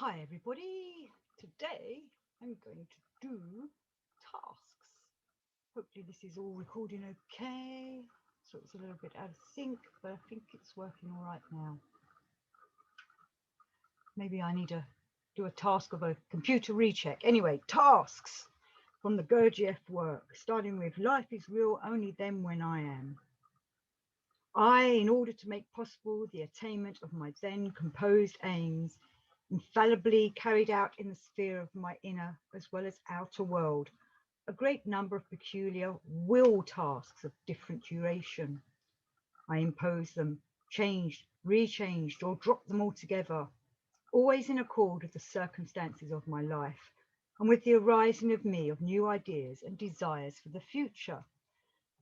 Hi everybody, today I'm going to do tasks. Hopefully this is all recording okay, so it's a little bit out of sync, but I think it's working all right now. Maybe I need to do a task of a computer recheck. Anyway, tasks from the Gurdjieff work, starting with life is real only then when I am. I, in order to make possible the attainment of my then composed aims, infallibly carried out in the sphere of my inner as well as outer world a great number of peculiar will tasks of different duration. I imposed them, changed, rechanged, or dropped them altogether, always in accord with the circumstances of my life and with the arising of me of new ideas and desires for the future.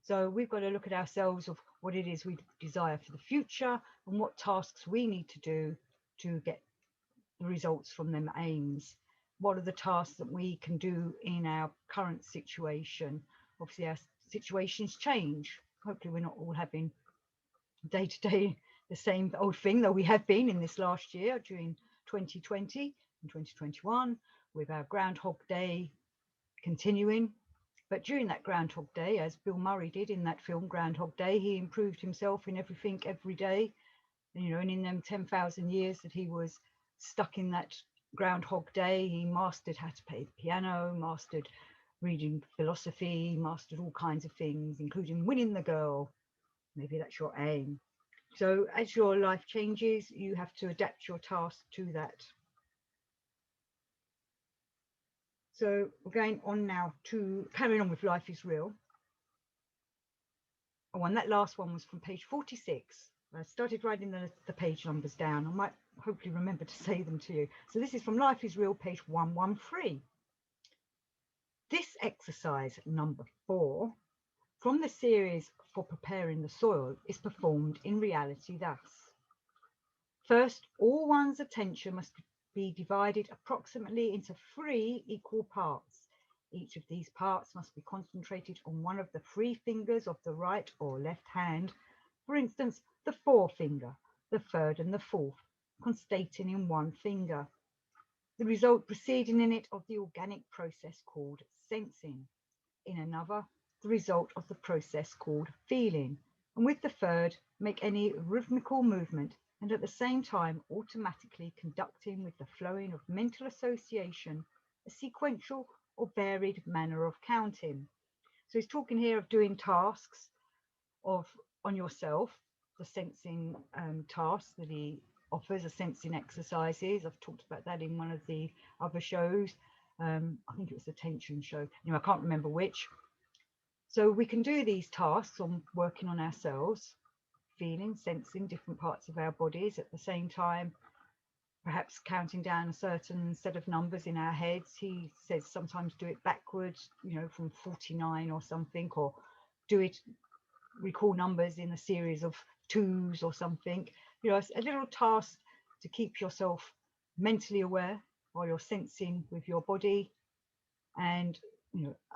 So we've got to look at ourselves of what it is we desire for the future and what tasks we need to do to get the results from them aims. What are the tasks that we can do in our current situation? Obviously, our situations change. Hopefully, we're not all having day to day the same old thing, though we have been in this last year during 2020 and 2021 with our Groundhog Day continuing. But during that Groundhog Day, as Bill Murray did in that film Groundhog Day, he improved himself in everything every day. And in them 10,000 years that he was stuck in that Groundhog Day, he mastered how to play the piano, mastered reading philosophy, mastered all kinds of things, including winning the girl. Maybe that's your aim. So as your life changes, you have to adapt your task to that. So we're going on now to carrying on with Life is Real. Oh, and that last one was from page 46. I started writing the page numbers down. I might hopefully remember to say them to you. So this is from Life is Real, page 113. This exercise, number 4, from the series for preparing the soil, is performed in reality thus. First, all one's attention must be divided approximately into 3 equal parts. Each of these parts must be concentrated on one of the 3 fingers of the right or left hand, for instance, the forefinger, the third and the fourth, constating in one finger. The result proceeding in it of the organic process called sensing. In another, the result of the process called feeling. And with the third, make any rhythmical movement and at the same time automatically conducting with the flowing of mental association a sequential or varied manner of counting. So he's talking here of doing tasks of on yourself, the sensing tasks that he offers, the sensing exercises. I've talked about that in one of the other shows. I think it was the tension show. I can't remember which. So we can do these tasks on working on ourselves, feeling, sensing different parts of our bodies at the same time, perhaps counting down a certain set of numbers in our heads. He says sometimes do it backwards, from 49 or something, or do it, recall numbers in a series of twos or something. A little task to keep yourself mentally aware while you're sensing with your body, and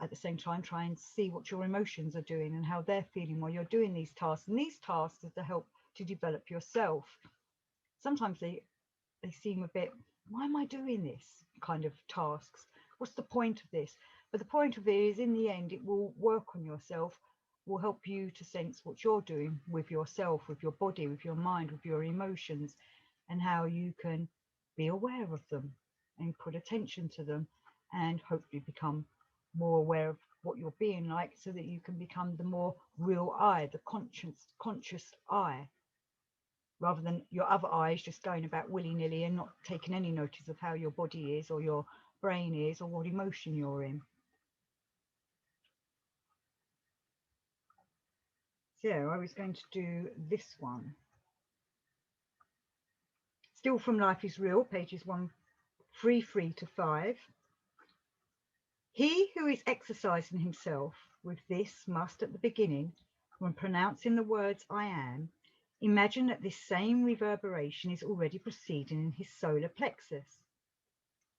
at the same time try and see what your emotions are doing and how they're feeling while you're doing these tasks. And these tasks are to help to develop yourself. Sometimes they seem a bit, why am I doing this kind of tasks? What's the point of this? But the point of it is, in the end, it will work on yourself, will help you to sense what you're doing with yourself, with your body, with your mind, with your emotions, and how you can be aware of them and put attention to them and hopefully become more aware of what you're being like, so that you can become the more real I, the conscious I, rather than your other eyes just going about willy-nilly and not taking any notice of how your body is or your brain is or what emotion you're in. So I was going to do this one. Still from Life is Real, pages 133 to 5. He who is exercising himself with this must at the beginning, when pronouncing the words I am, imagine that this same reverberation is already proceeding in his solar plexus.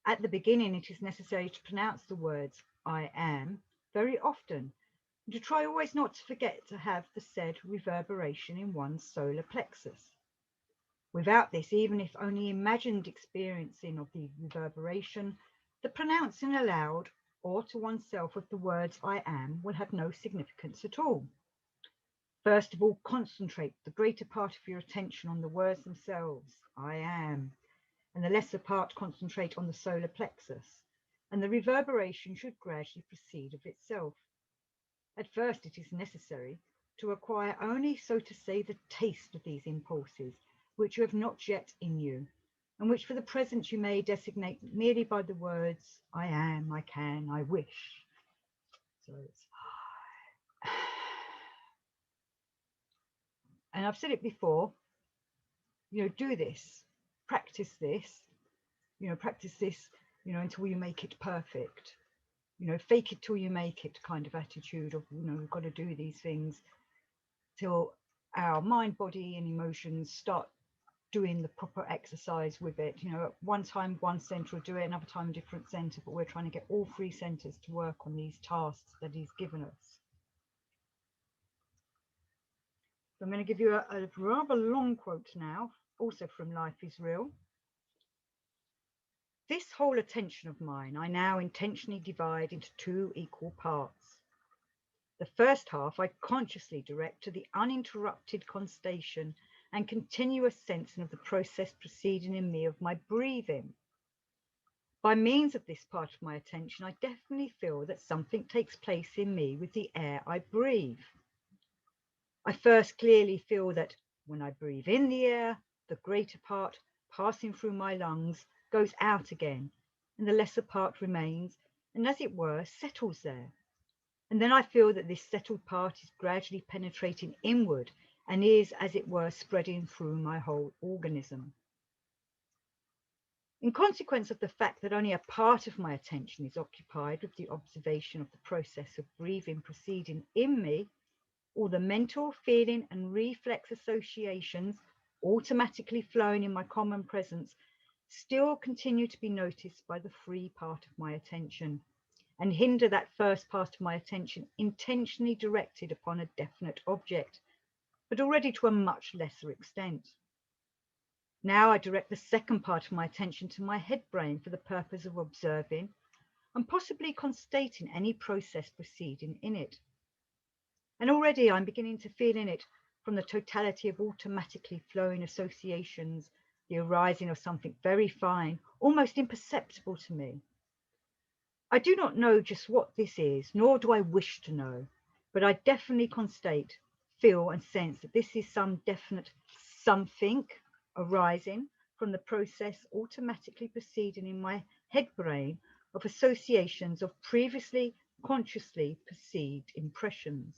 At the beginning, it is necessary to pronounce the words I am very often, and to try always not to forget to have the said reverberation in one's solar plexus. Without this, even if only imagined experiencing of the reverberation, the pronouncing aloud or to oneself of the words I am will have no significance at all. First of all, concentrate the greater part of your attention on the words themselves, I am, and the lesser part concentrate on the solar plexus, and the reverberation should gradually proceed of itself. At first, it is necessary to acquire only, so to say, the taste of these impulses, which you have not yet in you, and which for the present you may designate merely by the words I am, I can, I wish. So it's and I've said it before, do this, practice this, practice this, until you make it perfect. Fake it till you make it kind of attitude of, we've got to do these things till our mind, body, and emotions start doing the proper exercise with it. At one time, one center will do it, another time, a different center, but we're trying to get all three centers to work on these tasks that he's given us. So I'm going to give you a rather long quote now, also from Life is Real. This whole attention of mine I now intentionally divide into two equal parts. The first half I consciously direct to the uninterrupted constation and continuous sensing of the process proceeding in me of my breathing. By means of this part of my attention, I definitely feel that something takes place in me with the air I breathe. I first clearly feel that when I breathe in the air, the greater part, passing through my lungs, goes out again, and the lesser part remains, and as it were, settles there. And then I feel that this settled part is gradually penetrating inward and is, as it were, spreading through my whole organism. In consequence of the fact that only a part of my attention is occupied with the observation of the process of breathing proceeding in me, all the mental, feeling, and reflex associations automatically flowing in my common presence still continue to be noticed by the free part of my attention, and hinder that first part of my attention intentionally directed upon a definite object, but already to a much lesser extent. Now I direct the second part of my attention to my head brain for the purpose of observing and possibly constating any process proceeding in it. And already I'm beginning to feel in it, from the totality of automatically flowing associations, the arising of something very fine, almost imperceptible to me. I do not know just what this is, nor do I wish to know, but I definitely constate, feel, and sense that this is some definite something arising from the process automatically proceeding in my head brain of associations of previously consciously perceived impressions.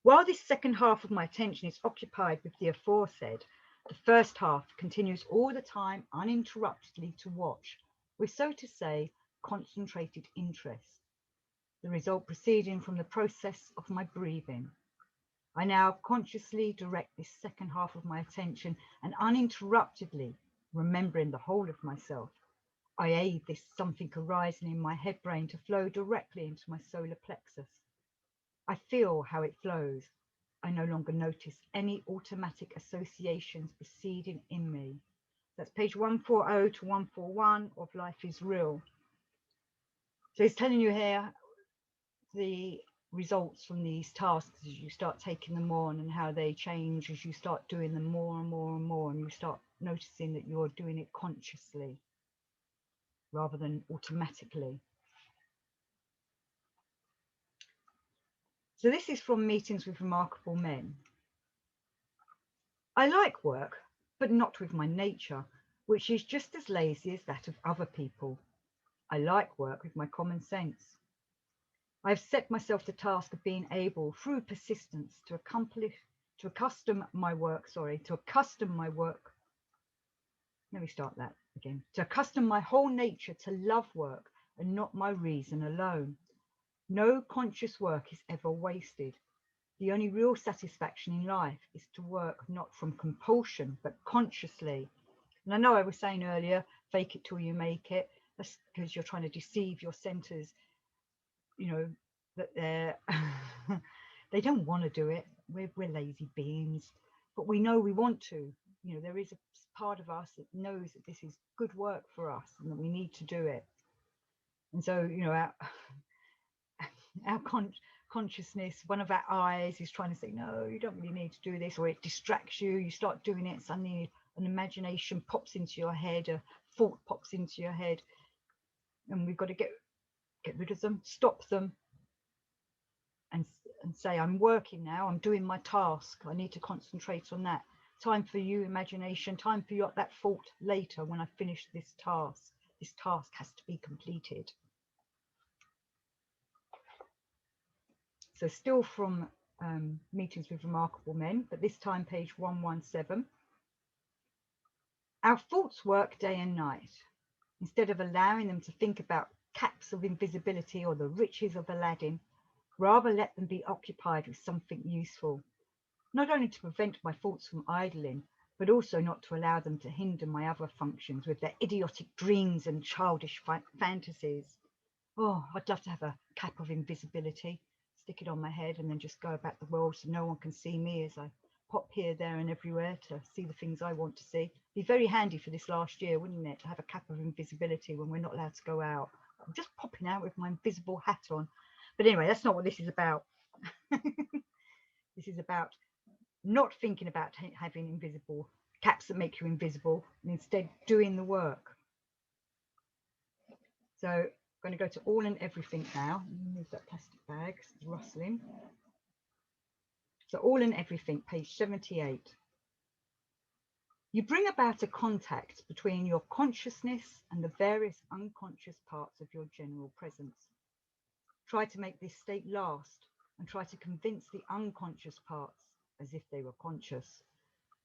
While this second half of my attention is occupied with the aforesaid, the first half continues all the time uninterruptedly to watch, with, so to say, concentrated interest, the result proceeding from the process of my breathing. I now consciously direct this second half of my attention and uninterruptedly, remembering the whole of myself, I aid this something arising in my head brain to flow directly into my solar plexus. I feel how it flows. I no longer notice any automatic associations proceeding in me. That's page 140 to 141 of Life is Real. So he's telling you here the results from these tasks as you start taking them on, and how they change as you start doing them more and more and more, and you start noticing that you're doing it consciously rather than automatically. So this is from Meetings with Remarkable Men. I like work, but not with my nature, which is just as lazy as that of other people. I like work with my common sense. I have set myself the task of being able, through persistence, to accustom my work. Let me start that again. To accustom my whole nature to love work and not my reason alone. No conscious work is ever wasted. The only real satisfaction in life is to work not from compulsion, but consciously. And I know I was saying earlier, fake it till you make it. That's because you're trying to deceive your centers, that they don't want to do it. We're lazy beings, but we know we want to. you know, there is a part of us that knows that this is good work for us and that we need to do it. And so, you know, our consciousness, one of our eyes is trying to say, no, you don't really need to do this, or it distracts you. You start doing it, suddenly an imagination pops into your head, a thought pops into your head, and we've got to get rid of them, stop them, and say, I'm working now, I'm doing my task, I need to concentrate on that. Time for you, imagination, time for you, that thought later when I finish this task. This task has to be completed. So still from Meetings with Remarkable Men, but this time page 117. Our thoughts work day and night. Instead of allowing them to think about caps of invisibility or the riches of Aladdin, rather let them be occupied with something useful, not only to prevent my thoughts from idling, but also not to allow them to hinder my other functions with their idiotic dreams and childish fantasies. Oh, I'd love to have a cap of invisibility, stick it on my head and then just go about the world so no one can see me as I pop here, there and everywhere to see the things I want to see. Be very handy for this last year, wouldn't it, to have a cap of invisibility when we're not allowed to go out. I'm just popping out with my invisible hat on. But anyway, that's not what this is about. This is about not thinking about having invisible caps that make you invisible, and instead doing the work. So I'm going to go to all and everything now. Move that plastic bag, it's rustling. So all and everything, page 78. You bring about a contact between your consciousness and the various unconscious parts of your general presence. Try to make this state last and try to convince the unconscious parts, as if they were conscious,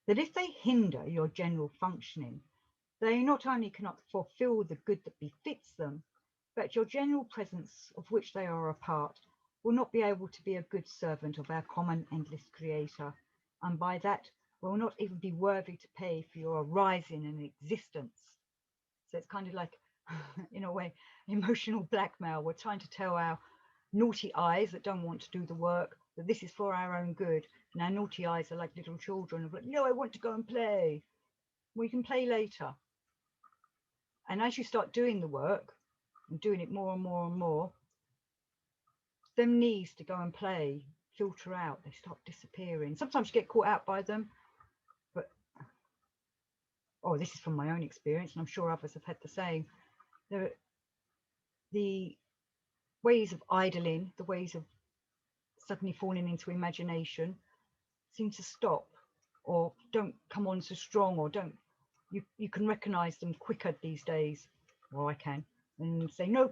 that if they hinder your general functioning, they not only cannot fulfill the good that befits them, but your general presence, of which they are a part, will not be able to be a good servant of our common endless Creator, and by that will not even be worthy to pay for your arising and existence. So it's kind of like, in a way, emotional blackmail. We're trying to tell our naughty eyes that don't want to do the work that this is for our own good, and our naughty eyes are like little children of like, no, I want to go and play. We can play later. And as you start doing the work and doing it more and more and more, them needs to go and play filter out. They start disappearing. Sometimes you get caught out by them, but oh, this is from my own experience, and I'm sure others have had the same. The ways of idling, the ways of suddenly falling into imagination seem to stop, or don't come on so strong, or don't you can recognize them quicker these days, or I can, and say, no,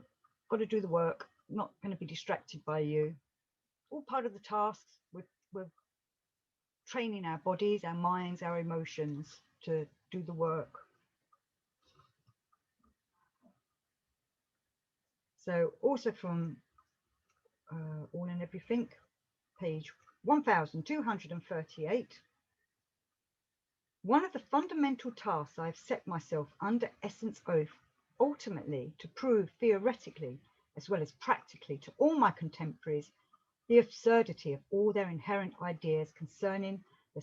got to do the work, not going to be distracted by you. All part of the tasks. We're training our bodies, our minds, our emotions to do the work. So also from All and Everything, page 1238. One of the fundamental tasks I have set myself under essence oath, ultimately to prove theoretically as well as practically to all my contemporaries the absurdity of all their inherent ideas concerning the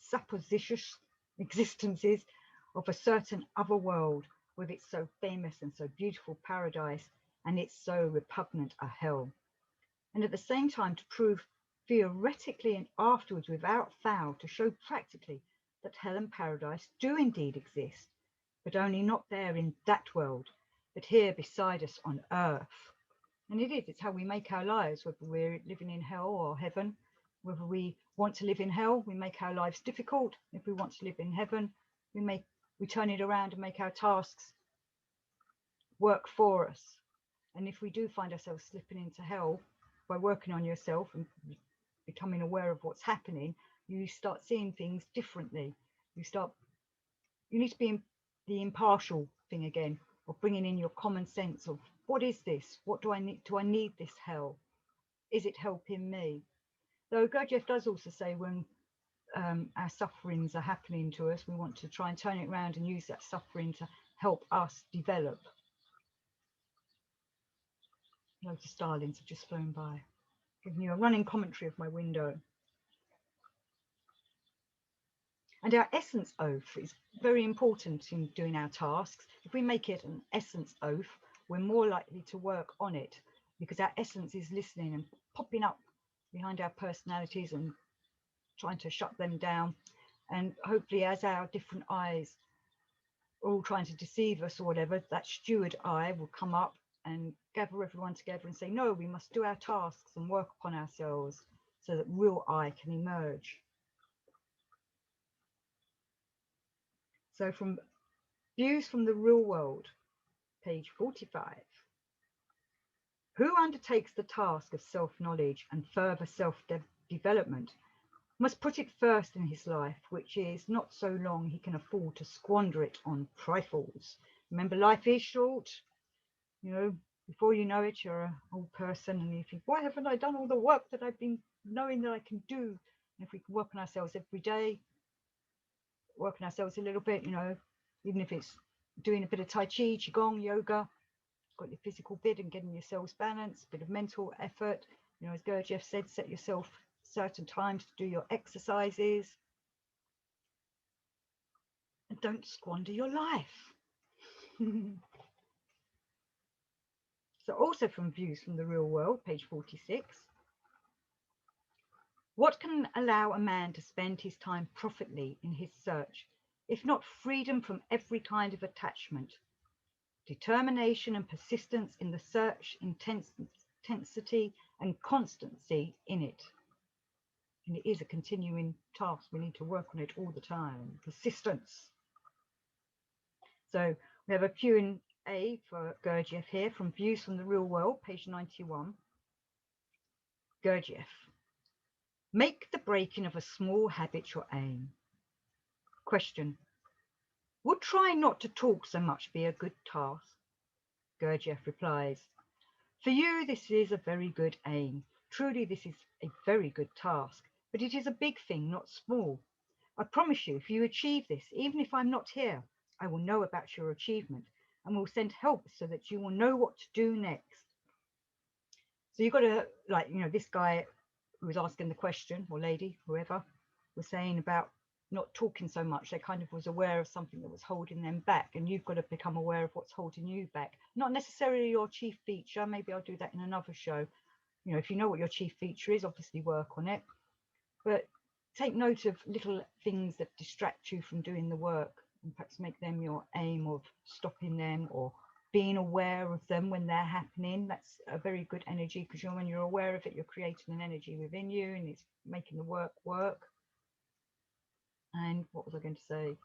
supposititious existences of a certain other world, with its so famous and so beautiful paradise and its so repugnant a hell, and at the same time to prove theoretically and afterwards without fail to show practically that hell and paradise do indeed exist, but only not there in that world, but here beside us on earth. And it's how we make our lives, whether we're living in hell or heaven. Whether we want to live in hell, we make our lives difficult. If we want to live in heaven, we turn it around and make our tasks work for us. And if we do find ourselves slipping into hell, by working on yourself and becoming aware of what's happening, you start seeing things differently. You need to be the impartial thing again, of bringing in your common sense of, what is this? What do I need? Do I need this hell? Is it helping me? Though Gurdjieff does also say when our sufferings are happening to us, we want to try and turn it around and use that suffering to help us develop. Loads of starlings have just flown by, giving you a running commentary of my window. And our essence oath is very important in doing our tasks. If we make it an essence oath, we're more likely to work on it because our essence is listening and popping up behind our personalities and trying to shut them down. And hopefully, as our different eyes are all trying to deceive us or whatever, that steward eye will come up and gather everyone together and say, no, we must do our tasks and work upon ourselves so that real I can emerge. So from Views from the Real World, page 45. Who undertakes the task of self-knowledge and further self-development must put it first in his life, which is not so long he can afford to squander it on trifles. Remember, life is short. You know, before you know it, you're an old person and you think, why haven't I done all the work that I've been knowing that I can do? And if we can work on ourselves every day, work on ourselves a little bit, you know, even if it's doing a bit of Tai Chi, Qigong, yoga, got your physical bit and getting yourselves balanced, a bit of mental effort. You know, as Gurdjieff said, set yourself certain times to do your exercises. And don't squander your life. So also from Views from the Real World, page 46. What can allow a man to spend his time profitably in his search, if not freedom from every kind of attachment? Determination and persistence in the search, intensity and constancy in it. And it is a continuing task. We need to work on it all the time. Persistence. So we have a Q&A for Gurdjieff here from Views from the Real World, page 91. Gurdjieff. Make the breaking of a small habit your aim. Question. Would trying not to talk so much be a good task? Gurdjieff replies. For you, this is a very good aim. Truly, this is a very good task. But it is a big thing, not small. I promise you, if you achieve this, even if I'm not here, I will know about your achievement and will send help so that you will know what to do next. So you've got to, like, you know, this guy who was asking the question, or lady, whoever, was saying about not talking so much. They kind of was aware of something that was holding them back, and you've got to become aware of what's holding you back. Not necessarily your chief feature. Maybe I'll do that in another show. You know, if you know what your chief feature is, obviously work on it. But take note of little things that distract you from doing the work, and perhaps make them your aim of stopping them or being aware of them when they're happening. That's a very good energy, because when you're aware of it, you're creating an energy within you and it's making the work work. And what was I going to say?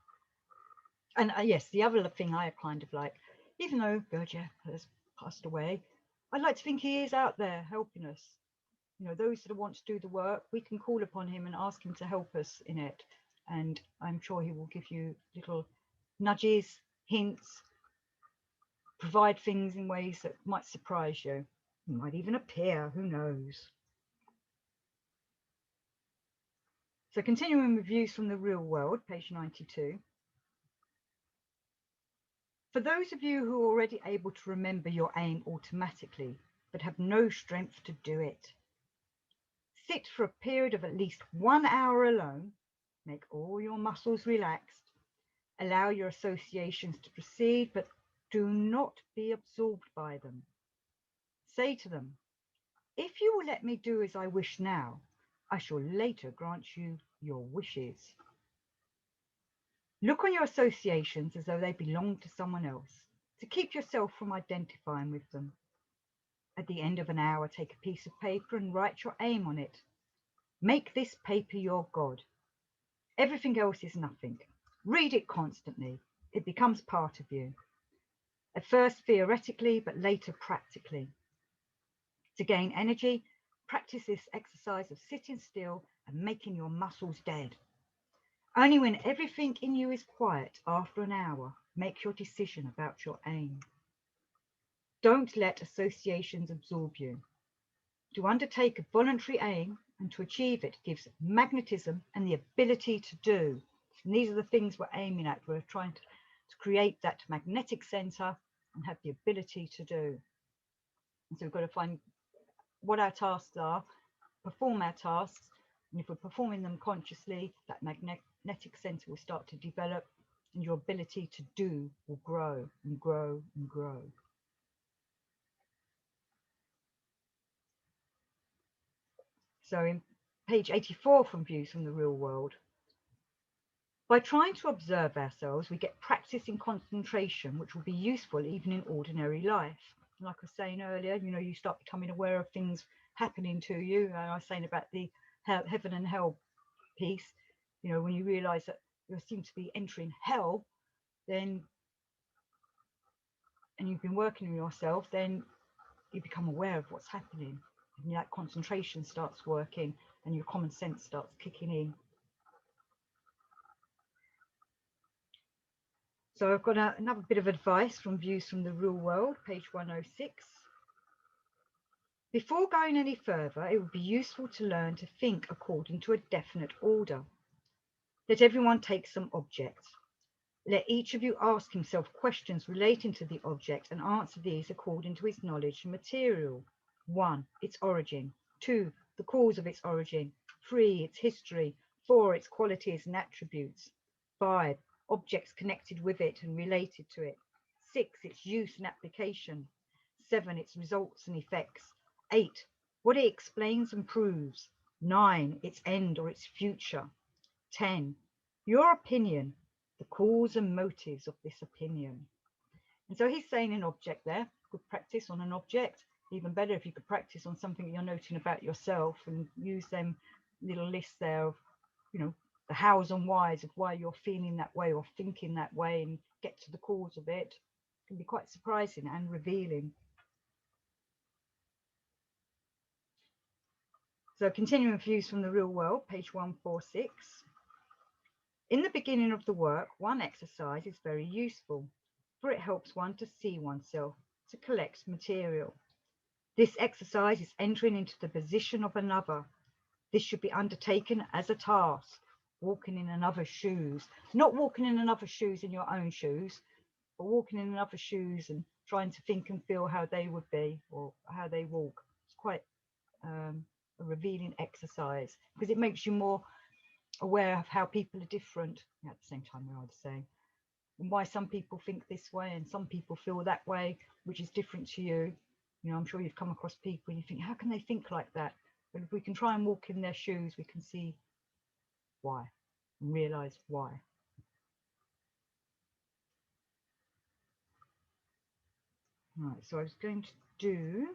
And yes, the other thing I kind of like, even though Gurdjieff has passed away, I like to think he is out there helping us. You know, those that want to do the work, we can call upon him and ask him to help us in it. And I'm sure he will give you little nudges, hints, provide things in ways that might surprise you. He might even appear, who knows? So continuing with Views from the Real World, page 92. For those of you who are already able to remember your aim automatically, but have no strength to do it, sit for a period of at least 1 hour alone, make all your muscles relaxed, allow your associations to proceed, but do not be absorbed by them. Say to them, if you will let me do as I wish now, I shall later grant you your wishes. Look on your associations as though they belong to someone else, to keep yourself from identifying with them. At the end of an hour, take a piece of paper and write your aim on it. Make this paper your God. Everything else is nothing. Read it constantly. It becomes part of you. At first theoretically, but later practically. To gain energy, practice this exercise of sitting still and making your muscles dead. Only when everything in you is quiet after an hour, make your decision about your aim. Don't let associations absorb you. To undertake a voluntary aim and to achieve it gives magnetism and the ability to do. And these are the things we're aiming at. We're trying to create that magnetic center and have the ability to do. And so we've got to find what our tasks are, perform our tasks, and if we're performing them consciously, that magnetic center will start to develop, and your ability to do will grow and grow and grow. So in page 84 from Views from the Real World, by trying to observe ourselves, we get practice in concentration, which will be useful even in ordinary life. Like I was saying earlier, you start becoming aware of things happening to you. And I was saying about the heaven and hell piece. When you realize that you seem to be entering hell, then, and you've been working on yourself, then you become aware of what's happening. And that concentration starts working and your common sense starts kicking in. So I've got another bit of advice from Views from the Real World, page 106. Before going any further, it would be useful to learn to think according to a definite order. Let everyone take some object. Let each of you ask himself questions relating to the object and answer these according to his knowledge and material. 1. Its origin. 2. The cause of its origin. 3. Its history. 4. Its qualities and attributes. 5. Objects connected with it and related to it. 6. Its use and application. 7. Its results and effects. 8. What it explains and proves. 9. Its end or its future. 10. Your opinion, the cause and motives of this opinion. And so he's saying an object there, good practice on an object. Even better if you could practice on something you're noting about yourself and use them little lists there of, the hows and whys of why you're feeling that way or thinking that way, and get to the cause of it. It can be quite surprising and revealing. So continuing Views from the Real World, page 146. In the beginning of the work, one exercise is very useful, for it helps one to see oneself, to collect material. This exercise is entering into the position of another. This should be undertaken as a task, walking in another's shoes. Not walking in another's shoes in your own shoes, but walking in another's shoes and trying to think and feel how they would be or how they walk. It's quite a revealing exercise because it makes you more aware of how people are different. At the same time, we are the same, and why some people think this way and some people feel that way, which is different to you. I'm sure you've come across people and you think, how can they think like that? But if we can try and walk in their shoes, we can see why and realize why. Right, so I was going to do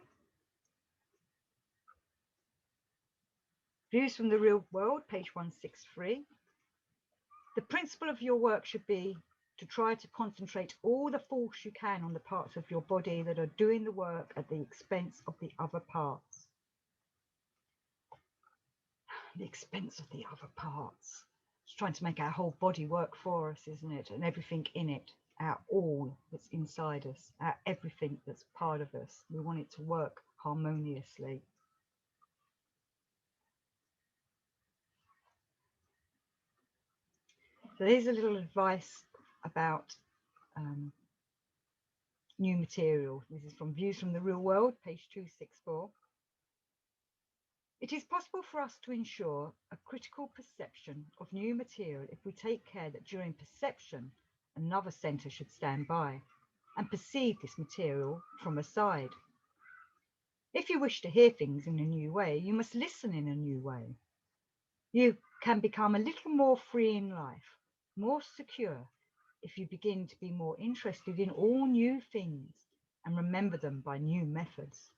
Views from the Real World, page 163. The principle of your work should be to try to concentrate all the force you can on the parts of your body that are doing the work at the expense of the other parts. The expense of the other parts. It's trying to make our whole body work for us, isn't it? And everything in it, our all that's inside us, our everything that's part of us. We want it to work harmoniously. So here's a little advice about new material. This is from Views from the Real World, page 264. It is possible for us to ensure a critical perception of new material if we take care that during perception, another centre should stand by and perceive this material from a side. If you wish to hear things in a new way, you must listen in a new way. You can become a little more free in life, more secure, if you begin to be more interested in all new things and remember them by new methods.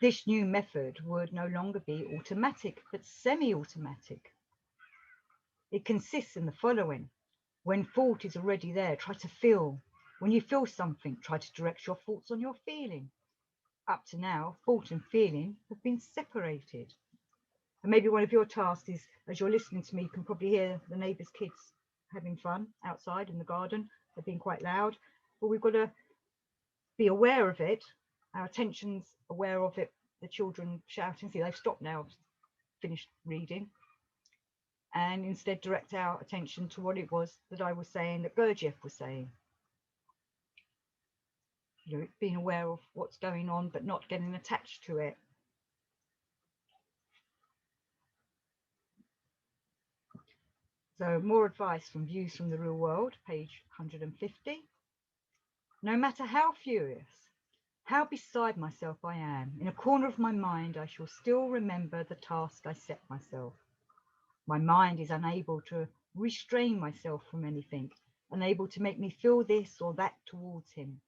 This new method would no longer be automatic, but semi-automatic. It consists in the following. When thought is already there, try to feel. When you feel something, try to direct your thoughts on your feeling. Up to now, thought and feeling have been separated. And maybe one of your tasks is, as you're listening to me, you can probably hear the neighbours' kids having fun outside in the garden. They're being quite loud. But we've got to be aware of it. Our attention's aware of it. The children shouting. See, they've stopped now, finished reading. And instead direct our attention to what it was that I was saying, that Gurdjieff was saying. Being aware of what's going on, but not getting attached to it. So more advice from Views from the Real World, page 150. No matter how furious, how beside myself I am, in a corner of my mind I shall still remember the task I set myself. My mind is unable to restrain myself from anything, unable to make me feel this or that towards him.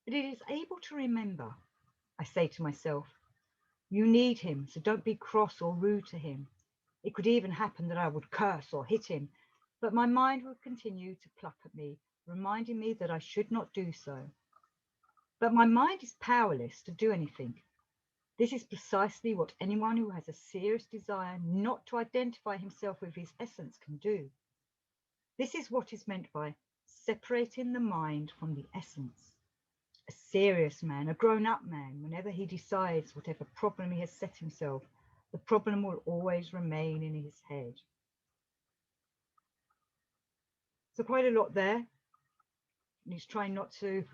But it is able to remember. I say to myself, you need him, so don't be cross or rude to him. It could even happen that I would curse or hit him, but my mind would continue to pluck at me, reminding me that I should not do so. But my mind is powerless to do anything. This is precisely what anyone who has a serious desire not to identify himself with his essence can do. This is what is meant by separating the mind from the essence. A serious man, a grown-up man, whenever he decides whatever problem he has set himself, the problem will always remain in his head. So quite a lot there. He's trying not to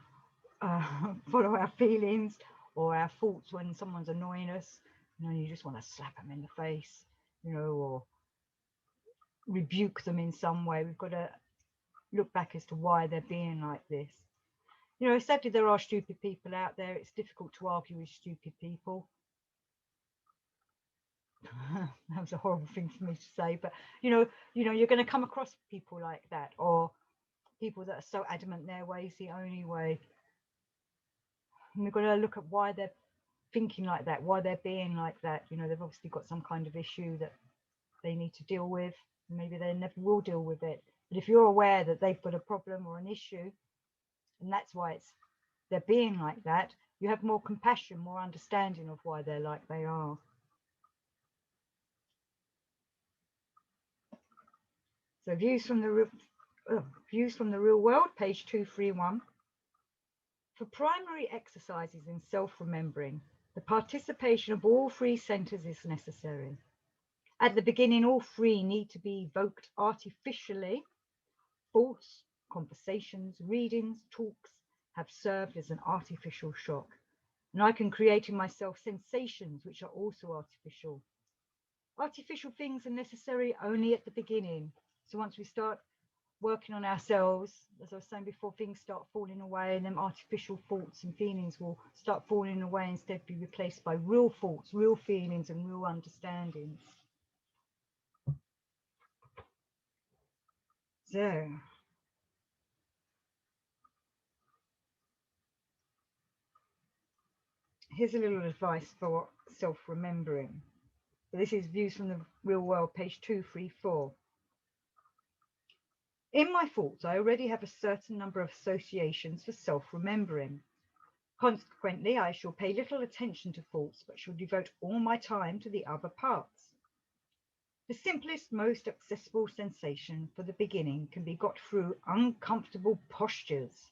follow our feelings or our thoughts when someone's annoying us. You just want to slap them in the face, or rebuke them in some way. We've got to look back as to why they're being like this. Sadly, there are stupid people out there. It's difficult to argue with stupid people. That was a horrible thing for me to say, but you're going to come across people like that, or people that are so adamant their way is the only way. And we've got to look at why they're thinking like that, why they're being like that. They've obviously got some kind of issue that they need to deal with. Maybe they never will deal with it. But if you're aware that they've got a problem or an issue, and that's why they're being like that, you have more compassion, more understanding of why they're like they are. So views from the real world, page 231. For primary exercises in self-remembering, the participation of all three centers is necessary. At the beginning, all three need to be evoked artificially. Thoughts, conversations, readings, talks have served as an artificial shock. And I can create in myself sensations which are also artificial. Artificial things are necessary only at the beginning. So once we start working on ourselves, as I was saying before, things start falling away, and then artificial thoughts and feelings will start falling away, instead be replaced by real thoughts, real feelings, and real understandings. So here's a little advice for self-remembering. So this is Views from the Real World, page 234. In my thoughts, I already have a certain number of associations for self-remembering. Consequently, I shall pay little attention to thoughts, but shall devote all my time to the other parts. The simplest, most accessible sensation for the beginning can be got through uncomfortable postures.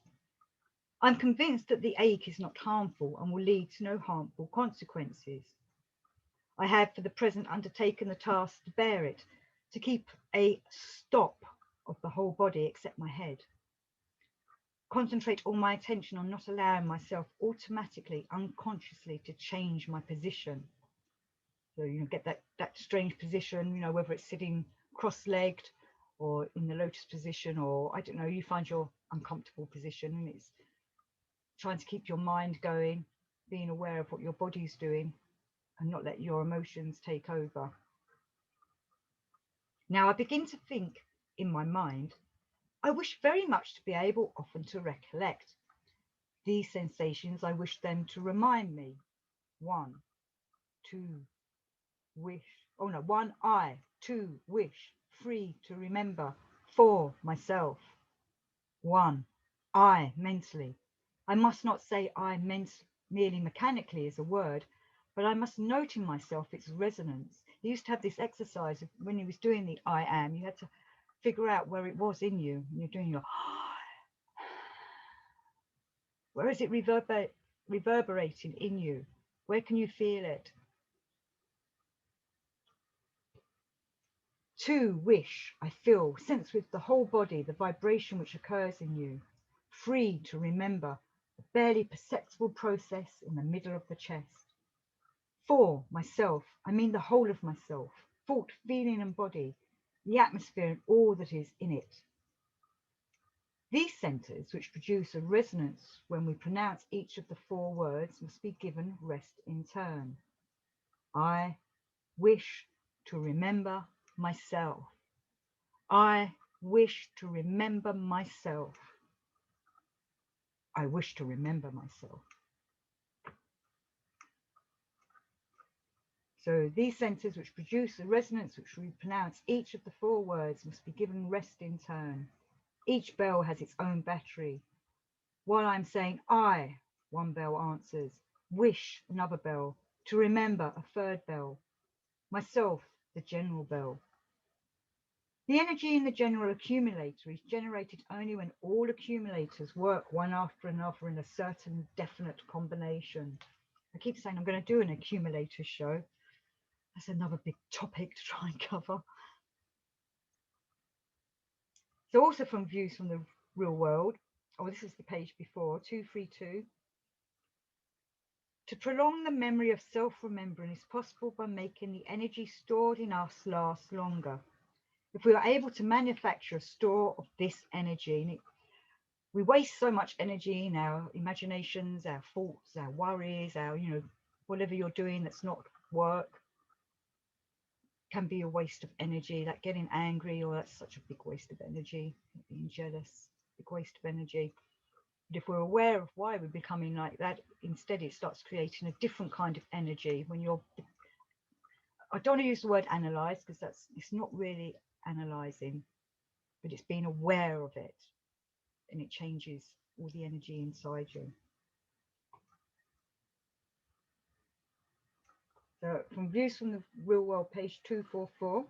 I'm convinced that the ache is not harmful and will lead to no harmful consequences. I have for the present undertaken the task to bear it, to keep a stop of the whole body except my head. Concentrate all my attention on not allowing myself automatically, unconsciously to change my position. So, get that strange position, whether it's sitting cross-legged or in the lotus position, or I don't know, you find your uncomfortable position, and it's trying to keep your mind going, being aware of what your body's doing and not let your emotions take over. Now I begin to think in my mind, I wish very much to be able often to recollect these sensations. I wish them to remind me. 1, 2, wish. Oh no, 1, I. 2, wish. 3, to remember. 4, myself. 1, I, mentally. I must not say I merely mechanically as a word, but I must note in myself its resonance. He used to have this exercise of, when he was doing the I am, you had to figure out where it was in you. You're doing your where is it reverberating in you? Where can you feel it? 2, wish. I feel, sense with the whole body the vibration which occurs in you. 3, to remember, a barely perceptible process in the middle of the chest. 4, myself. I mean the whole of myself, thought, feeling, and body. the atmosphere and all that is in it. These centres, which produce a resonance when we pronounce each of the 4 words, must be given rest in turn. I wish to remember myself. I wish to remember myself. I wish to remember myself. So these centres which produce a resonance which we pronounce each of the 4 words must be given rest in turn. Each bell has its own battery. While I'm saying I, one bell answers. Wish, another bell. To remember, a third bell. Myself, the general bell. The energy in the general accumulator is generated only when all accumulators work one after another in a certain definite combination. I keep saying I'm going to do an accumulator show. That's another big topic to try and cover. So also from views from the real world, this is the page before, 232. To prolong the memory of self-remembering is possible by making the energy stored in us last longer. If we are able to manufacture a store of this energy, we waste so much energy in our imaginations, our thoughts, our worries, our, whatever you're doing that's not work can be a waste of energy, like getting angry, that's such a big waste of energy, being jealous, big waste of energy. But if we're aware of why we're becoming like that, instead it starts creating a different kind of energy. When I don't want to use the word analyze because it's not really analyzing, but it's being aware of it, and it changes all the energy inside you. So from views from the real world, page 244.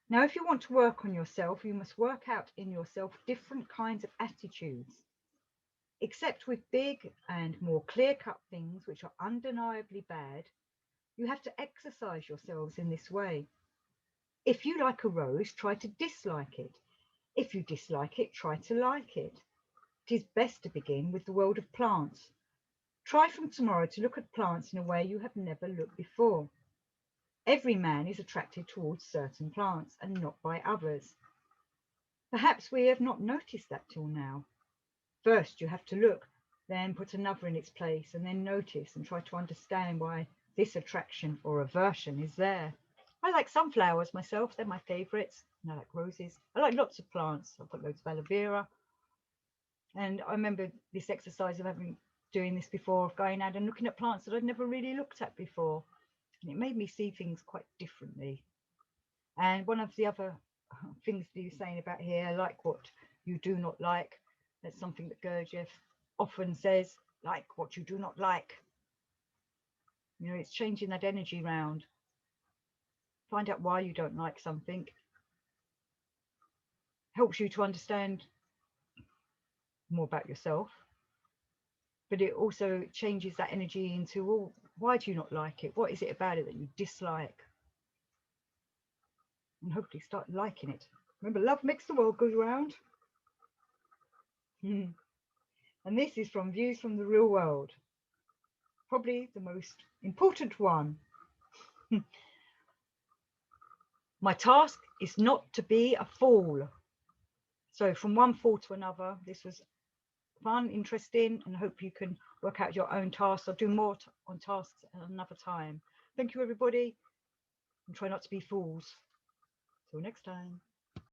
Now, if you want to work on yourself, you must work out in yourself different kinds of attitudes. Except with big and more clear-cut things which are undeniably bad, you have to exercise yourselves in this way. If you like a rose, try to dislike it. If you dislike it, try to like it. It is best to begin with the world of plants. Try from tomorrow to look at plants in a way you have never looked before. Every man is attracted towards certain plants and not by others. Perhaps we have not noticed that till now. First, you have to look, then put another in its place, and then notice and try to understand why this attraction or aversion is there. I like sunflowers myself, they're my favourites, and I like roses. I like lots of plants. I've got loads of aloe vera. And I remember this exercise of doing this before, of going out and looking at plants that I'd never really looked at before. And it made me see things quite differently. And one of the other things that you're saying about here, like what you do not like, that's something that Gurdjieff often says, like what you do not like. It's changing that energy round. Find out why you don't like something. Helps you to understand more about yourself. But it also changes that energy into, well, why do you not like it? What is it about it that you dislike? And hopefully start liking it. Remember, love makes the world go round. And this is from Views from the Real World. Probably the most important one. My task is not to be a fool. So from one fool to another, this was fun, interesting, and I hope you can work out your own tasks. I'll do more on tasks at another time. Thank you, everybody, and try not to be fools. Till next time.